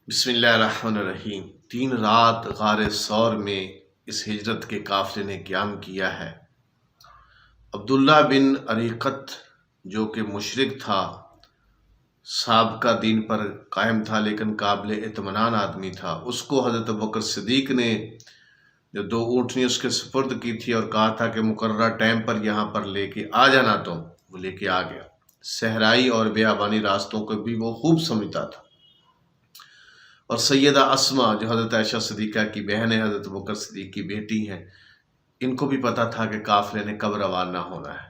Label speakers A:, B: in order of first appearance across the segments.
A: بسم اللہ الرحمن الرحیم۔ 3 رات غار ثور میں اس ہجرت کے قافلے نے قیام کیا ہے۔ عبداللہ بن عریقت جو کہ مشرک تھا، سابقہ دین پر قائم تھا لیکن قابل اطمینان آدمی تھا، اس کو حضرت ابوبکر صدیق نے جو 2 اونٹنی اس کے سپرد کی تھی اور کہا تھا کہ مقررہ ٹائم پر یہاں پر لے کے آ جانا، تو وہ لے کے آ گیا۔ صحرائی اور بیابانی راستوں کو بھی وہ خوب سمجھتا تھا۔ اور سیدہ اسما جو حضرت عائشہ صدیقہ کی بہن ہے، حضرت ابوبکر صدیق کی بیٹی ہیں، ان کو بھی پتہ تھا کہ قافلے نے کب روانہ ہونا ہے،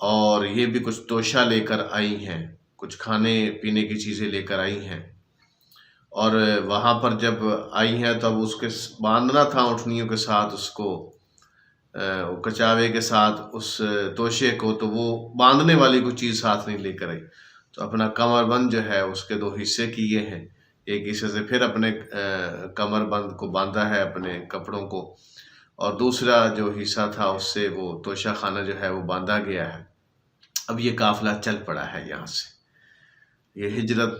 A: اور یہ بھی کچھ توشہ لے کر آئی ہیں، کچھ کھانے پینے کی چیزیں لے کر آئی ہیں۔ اور وہاں پر جب آئی ہیں تو اب اس کے باندھنا تھا اونٹنیوں کے ساتھ، اس کو کچاوے کے ساتھ اس توشے کو، تو وہ باندھنے والی کوئی چیز ساتھ نہیں لے کر آئی، تو اپنا کمر بند جو ہے اس کے 2 حصے کیے ہیں۔ ایک حصے سے پھر اپنے کمر بند کو باندھا ہے، اپنے کپڑوں کو، اور دوسرا جو حصہ تھا اس سے وہ توشہ خانہ جو ہے وہ باندھا گیا ہے۔ اب یہ قافلہ چل پڑا ہے یہاں سے، یہ ہجرت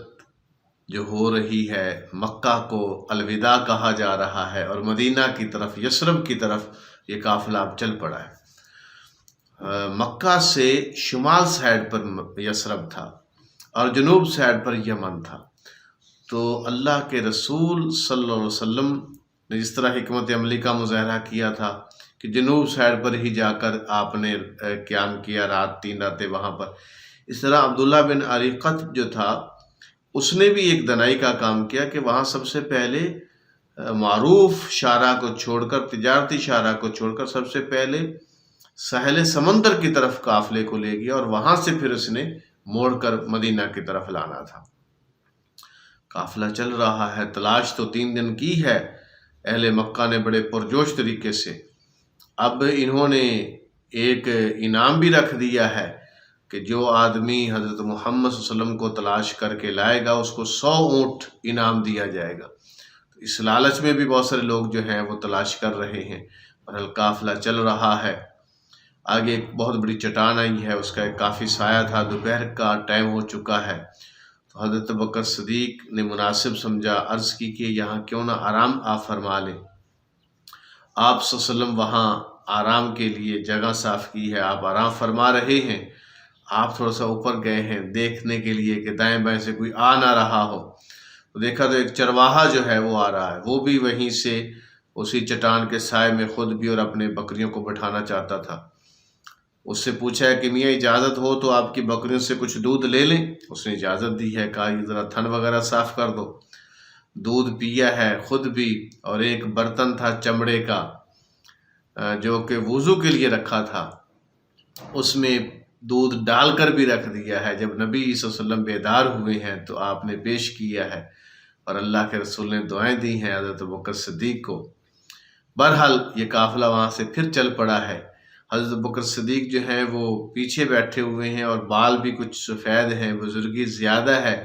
A: جو ہو رہی ہے، مکہ کو الوداع کہا جا رہا ہے اور مدینہ کی طرف، یثرب کی طرف یہ قافلہ اب چل پڑا ہے۔ مکہ سے شمال سائڈ پر یثرب تھا اور جنوب سائڈ پر یمن تھا، تو اللہ کے رسول صلی اللہ علیہ وسلم نے جس طرح حکمت عملی کا مظاہرہ کیا تھا کہ جنوب سائڈ پر ہی جا کر آپ نے قیام کیا، 3 راتیں وہاں پر، اس طرح عبداللہ بن عریقت جو تھا اس نے بھی ایک دنائی کا کام کیا کہ وہاں سب سے پہلے معروف شارع کو چھوڑ کر، تجارتی شارع کو چھوڑ کر، سب سے پہلے ساحل سمندر کی طرف قافلے کو لے گیا اور وہاں سے پھر اس نے موڑ کر مدینہ کی طرف لانا تھا۔ قافلہ چل رہا ہے، تلاش تو 3 دن کی ہے اہل مکہ نے بڑے پرجوش طریقے سے۔ اب انہوں نے ایک انعام بھی رکھ دیا ہے کہ جو آدمی حضرت محمد صلی اللہ علیہ وسلم کو تلاش کر کے لائے گا اس کو 100 اونٹ انعام دیا جائے گا۔ تو اس لالچ میں بھی بہت سارے لوگ جو ہیں وہ تلاش کر رہے ہیں، اور قافلہ چل رہا ہے۔ آگے ایک بہت بڑی چٹان آئی ہے، اس کا ایک کافی سایہ تھا، دوپہر کا ٹائم ہو چکا ہے، تو حضرت ابوبکر صدیق نے مناسب سمجھا، عرض کی کہ یہاں کیوں نہ آرام آپ فرما لیں۔ آپ صلی اللہ علیہ وسلم وہاں آرام کے لیے جگہ صاف کی ہے، آپ آرام فرما رہے ہیں، آپ تھوڑا سا اوپر گئے ہیں دیکھنے کے لیے کہ دائیں بائیں سے کوئی آ نہ رہا ہو، تو دیکھا تو ایک چرواہا جو ہے وہ آ رہا ہے، وہ بھی وہیں سے اسی چٹان کے سائے میں خود بھی اور اپنے بکریوں کو بٹھانا چاہتا تھا۔ اس سے پوچھا ہے کہ میاں اجازت ہو تو آپ کی بکریوں سے کچھ دودھ لے لیں؟ اس نے اجازت دی ہے، کہا یہ ذرا تھن وغیرہ صاف کر دو۔ دودھ پیا ہے خود بھی، اور ایک برتن تھا چمڑے کا جو کہ وضو کے لیے رکھا تھا، اس میں دودھ ڈال کر بھی رکھ دیا ہے۔ جب نبی صلی اللہ علیہ وسلم بیدار ہوئے ہیں تو آپ نے پیش کیا ہے، اور اللہ کے رسول نے دعائیں دی ہیں حضرت ابوبکر صدیق کو۔ بہرحال یہ قافلہ وہاں سے پھر چل پڑا ہے۔ حضرت ابوبکر صدیق جو ہیں وہ پیچھے بیٹھے ہوئے ہیں، اور بال بھی کچھ سفید ہیں، بزرگی زیادہ ہے،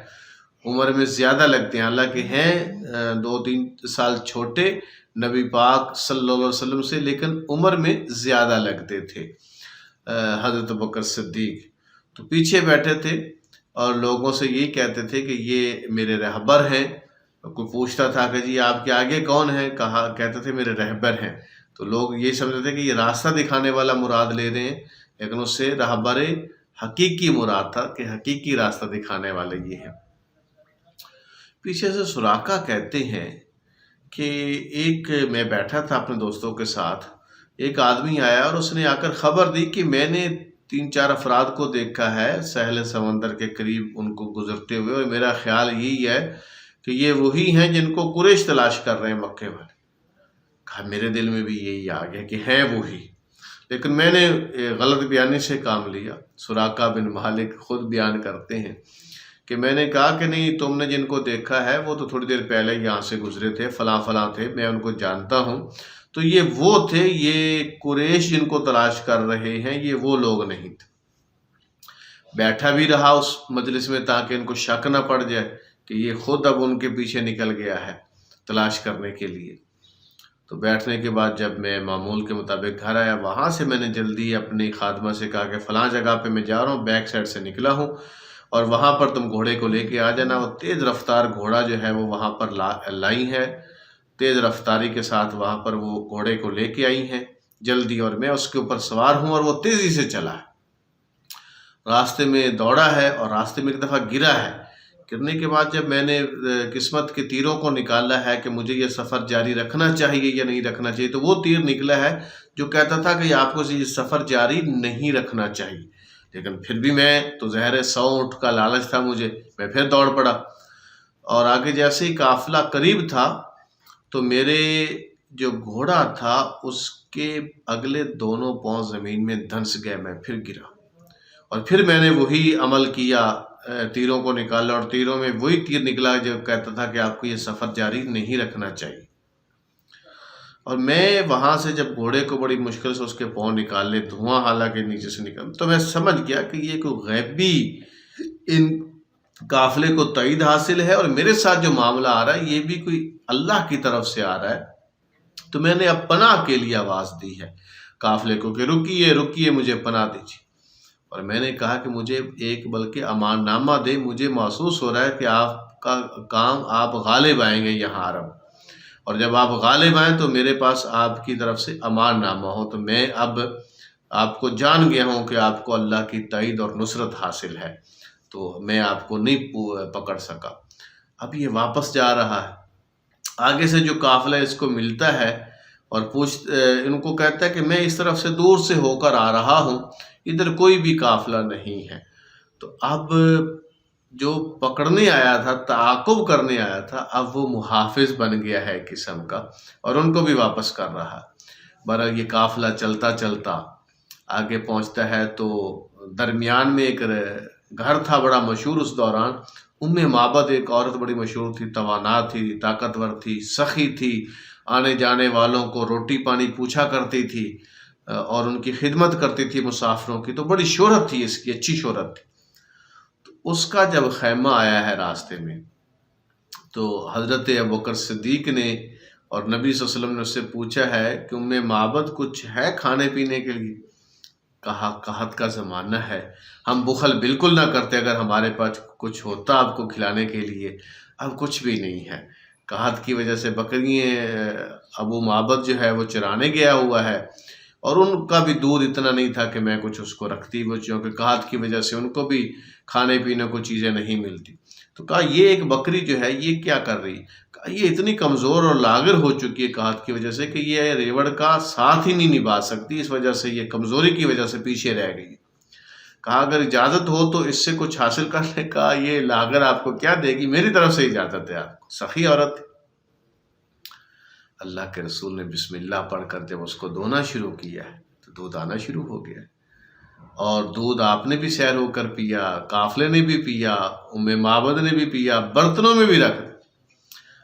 A: عمر میں زیادہ لگتے ہیں، حالانکہ ہیں 2-3 سال چھوٹے نبی پاک صلی اللہ علیہ وسلم سے، لیکن عمر میں زیادہ لگتے تھے حضرت ابوبکر صدیق۔ تو پیچھے بیٹھے تھے اور لوگوں سے یہی کہتے تھے کہ یہ میرے رہبر ہیں۔ کوئی پوچھتا تھا کہ جی آپ کے آگے کون ہیں، کہتے تھے میرے رہبر ہیں، تو لوگ یہ سمجھتے تھے کہ یہ راستہ دکھانے والا مراد لے رہے ہیں، لیکن اس سے رہبر حقیقی مراد تھا کہ حقیقی راستہ دکھانے والے یہ ہیں۔ پیچھے سے سراقہ کہتے ہیں کہ میں بیٹھا تھا اپنے دوستوں کے ساتھ، ایک آدمی آیا اور اس نے آ کر خبر دی کہ میں نے 3-4 افراد کو دیکھا ہے ساحل سمندر کے قریب ان کو گزرتے ہوئے، اور میرا خیال یہی ہے کہ یہ وہی ہیں جن کو قریش تلاش کر رہے ہیں مکے والے۔ کہا میرے دل میں بھی یہی آ گیا کہ ہیں وہی، لیکن میں نے غلط بیانی سے کام لیا۔ سراقہ بن مالک خود بیان کرتے ہیں کہ میں نے کہا کہ نہیں، تم نے جن کو دیکھا ہے وہ تو تھوڑی دیر پہلے یہاں سے گزرے تھے، فلاں فلاں تھے، میں ان کو جانتا ہوں، تو یہ وہ تھے، یہ قریش جن کو تلاش کر رہے ہیں یہ وہ لوگ نہیں تھے۔ بیٹھا بھی رہا اس مجلس میں تاکہ ان کو شک نہ پڑ جائے کہ یہ خود اب ان کے پیچھے نکل گیا ہے تلاش کرنے کے لیے۔ تو بیٹھنے کے بعد جب میں معمول کے مطابق گھر آیا، وہاں سے میں نے جلدی اپنی خادمہ سے کہا کہ فلاں جگہ پہ میں جا رہا ہوں، بیک سائڈ سے نکلا ہوں، اور وہاں پر تم گھوڑے کو لے کے آ جانا۔ وہ تیز رفتار گھوڑا جو ہے وہ وہاں پر لائی ہے، تیز رفتاری کے ساتھ وہاں پر وہ گھوڑے کو لے کے آئی ہیں جلدی، اور میں اس کے اوپر سوار ہوں اور وہ تیزی سے چلا ہے، راستے میں دوڑا ہے اور راستے میں ایک دفعہ گرا ہے۔ گرنے کے بعد جب میں نے قسمت کے تیروں کو نکالا ہے کہ مجھے یہ سفر جاری رکھنا چاہیے یا نہیں رکھنا چاہیے، تو وہ تیر نکلا ہے جو کہتا تھا کہ آپ کو یہ سفر جاری نہیں رکھنا چاہیے، لیکن پھر بھی میں تو ظاہر 100 اونٹ کا لالچ تھا مجھے، میں پھر دوڑ پڑا، اور آگے جیسے ہی قافلہ قریب تھا تو میرے جو گھوڑا تھا اس کے اگلے دونوں پاؤں زمین میں دھنس گئے، میں پھر گرا، اور پھر میں نے وہی عمل کیا، تیروں کو نکالا، اور تیروں میں وہی تیر نکلا جو کہتا تھا کہ آپ کو یہ سفر جاری نہیں رکھنا چاہیے۔ اور میں وہاں سے جب گھوڑے کو بڑی مشکل سے اس کے پاؤں نکالے، دھواں حالانکہ نیچے سے نکل، تو میں سمجھ گیا کہ یہ کوئی غیبی ان قافلے کو تائید حاصل ہے، اور میرے ساتھ جو معاملہ آ رہا ہے یہ بھی کوئی اللہ کی طرف سے آ رہا ہے۔ تو میں نے اب پناہ کے لیے آواز دی ہے قافلے کو کہ رکیے رکیے، مجھے پناہ دیجیے، اور میں نے کہا کہ مجھے ایک بلکہ امان نامہ دے، مجھے محسوس ہو رہا ہے کہ آپ کا کام، آپ غالب آئیں گے یہاں عرب، اور جب آپ غالب آئیں تو میرے پاس آپ کی طرف سے امان نامہ ہو، تو میں اب آپ کو جان گیا ہوں کہ آپ کو اللہ کی تائید اور نصرت حاصل ہے، تو میں آپ کو نہیں پکڑ سکا۔ اب یہ واپس جا رہا ہے، آگے سے جو قافلہ اس کو ملتا ہے اور ان کو کہتا ہے کہ میں اس طرف سے دور سے ہو کر آ رہا ہوں، ادھر کوئی بھی قافلہ نہیں ہے۔ تو اب جو پکڑنے آیا تھا، تعاقب کرنے آیا تھا، اب وہ محافظ بن گیا ہے ایک قسم کا، اور ان کو بھی واپس کر رہا ہے۔ برحال یہ قافلہ چلتا چلتا آگے پہنچتا ہے تو درمیان میں ایک گھر تھا بڑا مشہور اس دوران، معبد ایک عورت بڑی مشہور تھی، توانا تھی، طاقتور تھی، سخی تھی، آنے جانے والوں کو روٹی پانی پوچھا کرتی تھی، اور ان کی خدمت کرتی تھی مسافروں کی، تو بڑی شہرت تھی اس کی، اچھی شہرت تھی۔ تو اس کا جب خیمہ آیا ہے راستے میں، تو حضرت ابوبکر صدیق نے اور نبی صلی اللہ علیہ وسلم نے اس سے پوچھا ہے کہ معبد کچھ ہے کھانے پینے کے لیے؟ کہا قحط کا زمانہ ہے، ہم بخل بالکل نہ کرتے، اگر ہمارے پاس کچھ ہوتا آپ کو کھلانے کے لیے، اب کچھ بھی نہیں ہے۔ قحط کی وجہ سے بکریاں ابو معبد جو ہے وہ چرانے گیا ہوا ہے، اور ان کا بھی دودھ اتنا نہیں تھا کہ میں کچھ اس کو رکھتی، بچوں کے قحط کی وجہ سے ان کو بھی کھانے پینے کو چیزیں نہیں ملتی۔ تو کہا یہ ایک بکری جو ہے یہ کیا کر رہی؟ کہا یہ اتنی کمزور اور لاغر ہو چکی ہے قحط کی وجہ سے کہ یہ ریوڑ کا ساتھ ہی نہیں نبھا سکتی، اس وجہ سے یہ کمزوری کی وجہ سے پیچھے رہ گئی۔ کہا اگر اجازت ہو تو اس سے کچھ حاصل کرنے کا، یہ لاغر آپ کو کیا دے گی؟ میری طرف سے اجازت ہے آپ کو۔ سخی عورت، اللہ کے رسول نے بسم اللہ پڑھ کر جب اس کو دھونا شروع کیا ہے تو دودھ آنا شروع ہو گیا، اور دودھ آپ نے بھی سیر ہو کر پیا، قافلے نے بھی پیا، معبد نے بھی پیا، برتنوں میں بھی رکھ دیا۔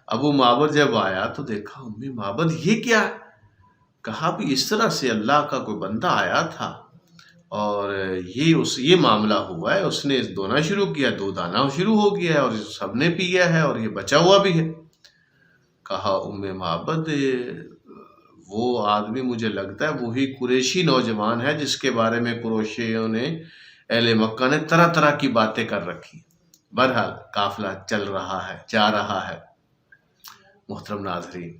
A: ابو معبد جب آیا تو دیکھا معبد یہ کیا؟ کہا بھی اس طرح سے اللہ کا کوئی بندہ آیا تھا اور یہ معاملہ ہوا ہے، اس نے دھونا شروع کیا، دودھ آنا شروع ہو گیا ہے، اور سب نے پیا ہے اور یہ بچا ہوا بھی ہے۔ کہا معبد وہ آدمی مجھے لگتا ہے وہی قریشی نوجوان ہے جس کے بارے میں قریشیوں نے، اہل مکہ نے طرح طرح کی باتیں کر رکھی۔ بہرحال قافلہ چل رہا ہے، جا رہا ہے۔ محترم ناظرین،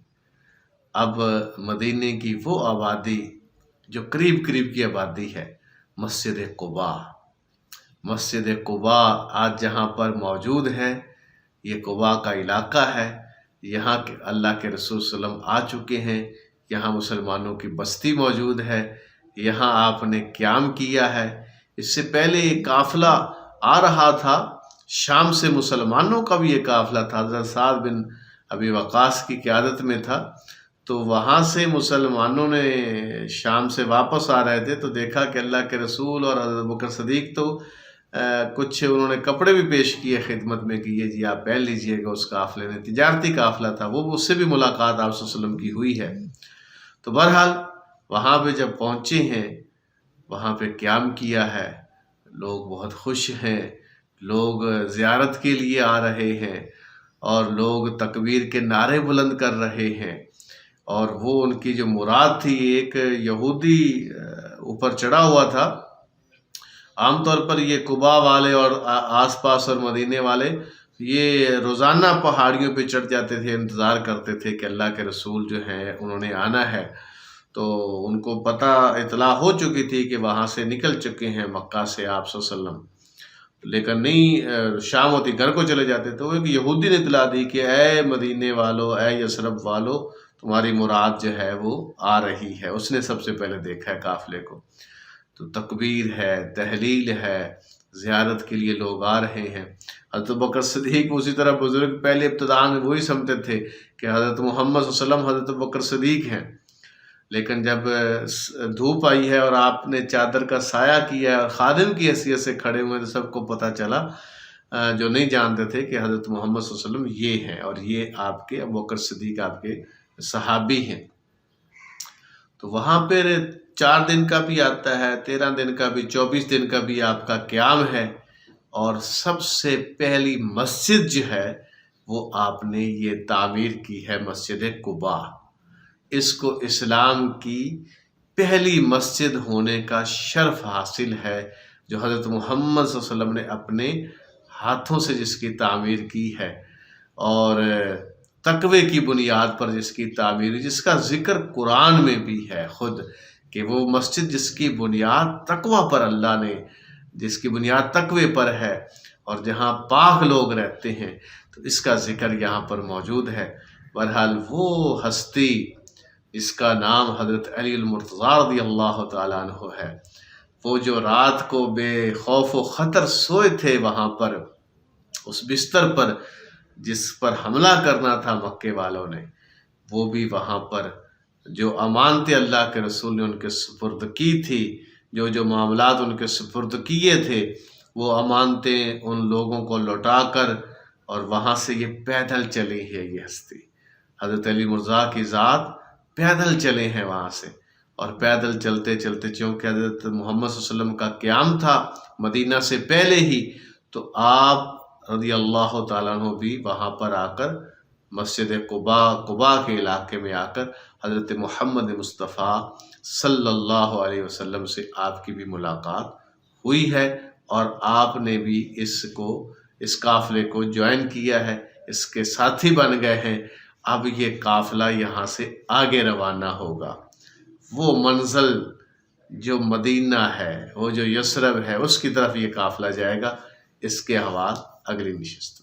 A: اب مدینے کی وہ آبادی جو قریب قریب کی آبادی ہے، مسجد قباء، مسجد قباء آج جہاں پر موجود ہے، یہ قباء کا علاقہ ہے، یہاں اللہ کے رسول صلی اللہ علیہ وسلم آ چکے ہیں، یہاں مسلمانوں کی بستی موجود ہے، یہاں آپ نے قیام کیا ہے۔ اس سے پہلے ایک قافلہ آ رہا تھا شام سے، مسلمانوں کا بھی یہ قافلہ تھا، حضرت سعد بن ابی وقاص کی قیادت میں تھا، تو وہاں سے مسلمانوں نے شام سے واپس آ رہے تھے، تو دیکھا کہ اللہ کے رسول اور حضرت ابوبکر صدیق تو کچھ انہوں نے کپڑے بھی پیش کیے خدمت میں کہ یہ جی آپ پہن لیجئے گا۔ اس قافلے نے، تجارتی قافلہ تھا وہ، اس سے بھی ملاقات آپ صلی اللہ علیہ وسلم کی ہوئی ہے۔ تو بہرحال وہاں پہ جب پہنچے ہیں، وہاں پہ قیام کیا ہے، لوگ بہت خوش ہیں، لوگ زیارت کے لیے آ رہے ہیں، اور لوگ تکبیر کے نعرے بلند کر رہے ہیں، اور وہ ان کی جو مراد تھی، ایک یہودی اوپر چڑھا ہوا تھا، عام طور پر یہ قبا والے اور آس پاس اور مدینے والے یہ روزانہ پہاڑیوں پہ چڑھ جاتے تھے، انتظار کرتے تھے کہ اللہ کے رسول جو ہیں انہوں نے آنا ہے، تو ان کو پتہ اطلاع ہو چکی تھی کہ وہاں سے نکل چکے ہیں مکہ سے آپ صلی اللہ علیہ وسلم، لیکن نہیں شام ہوتی گھر کو چلے جاتے. تو ایک یہودی نے اطلاع دی کہ اے مدینے والو، اے یثرب والو، تمہاری مراد جو ہے وہ آ رہی ہے. اس نے سب سے پہلے دیکھا ہے قافلے کو. تو تکبیر ہے، تحلیل ہے، زیارت کے لیے لوگ آ رہے ہیں. حضرت بکر صدیق اسی طرح بزرگ پہلے ابتداء میں وہی سمجھتے تھے کہ حضرت محمد صلی اللہ علیہ وسلم حضرت بکر صدیق ہیں، لیکن جب دھوپ آئی ہے اور آپ نے چادر کا سایہ کیا ہے اور خادم کی حیثیت سے کھڑے ہوئے تو سب کو پتہ چلا، جو نہیں جانتے تھے کہ حضرت محمد صلی اللہ علیہ وسلم یہ ہیں اور یہ آپ کے ابو بکر صدیق آپ کے صحابی ہیں. تو وہاں پہ 4 دن کا بھی آتا ہے، 13 دن کا بھی، 24 دن کا بھی آپ کا قیام ہے. اور سب سے پہلی مسجد جو ہے وہ آپ نے یہ تعمیر کی ہے، مسجد قباء. اس کو اسلام کی پہلی مسجد ہونے کا شرف حاصل ہے، جو حضرت محمد صلی اللہ علیہ وسلم نے اپنے ہاتھوں سے جس کی تعمیر کی ہے اور تقوی کی بنیاد پر جس کی تعمیر، جس کا ذکر قرآن میں بھی ہے خود، کہ وہ مسجد جس کی بنیاد تقوی پر اللہ نے، جس کی بنیاد تقوی پر ہے اور جہاں پاک لوگ رہتے ہیں، تو اس کا ذکر یہاں پر موجود ہے. بہرحال وہ ہستی جس کا نام حضرت علی المرتضیٰ رضی اللہ تعالیٰ عنہ ہے، وہ جو رات کو بے خوف و خطر سوئے تھے وہاں پر اس بستر پر جس پر حملہ کرنا تھا مکے والوں نے، وہ بھی وہاں پر جو امانتیں اللہ کے رسول نے ان کے سپرد کی تھی، جو معاملات ان کے سپرد کیے تھے، وہ امانتیں ان لوگوں کو لوٹا کر اور وہاں سے یہ پیدل چلی ہے. یہ ہستی حضرت علی مرزا کی ذات پیدل چلے ہیں وہاں سے، اور پیدل چلتے چلتے چونکہ حضرت محمد صلی اللہ علیہ وسلم کا قیام تھا مدینہ سے پہلے ہی، تو آپ رضی اللہ تعالیٰ عنہ بھی وہاں پر آ کر مسجد قباء کے علاقے میں آ کر حضرت محمد مصطفیٰ صلی اللہ علیہ وسلم سے آپ کی بھی ملاقات ہوئی ہے، اور آپ نے بھی اس قافلے کو جوائن کیا ہے، اس کے ساتھی بن گئے ہیں. اب یہ قافلہ یہاں سے آگے روانہ ہوگا. وہ منزل جو مدینہ ہے، وہ جو یثرب ہے، اس کی طرف یہ قافلہ جائے گا. اس کے حوال اگلی نشست میں.